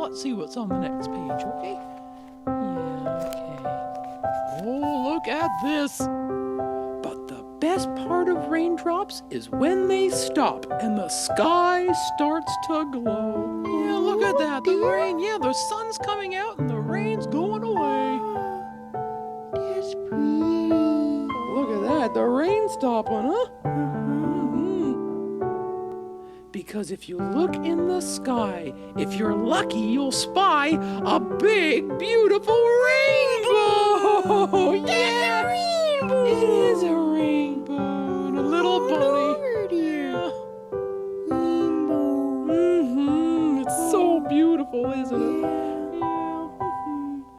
let's see what's on the next page, okay? Yeah, okay. Oh, look at this. But the best part of raindrops is when they stop and the sky starts to glow. Yeah, look at that. The rain, yeah, the sun's coming out and the rain's going away. That's pretty. Look at that. The rain's stopping, huh? Because if you look in the sky, if you're lucky, you'll spy a big, beautiful rainbow. Yeah!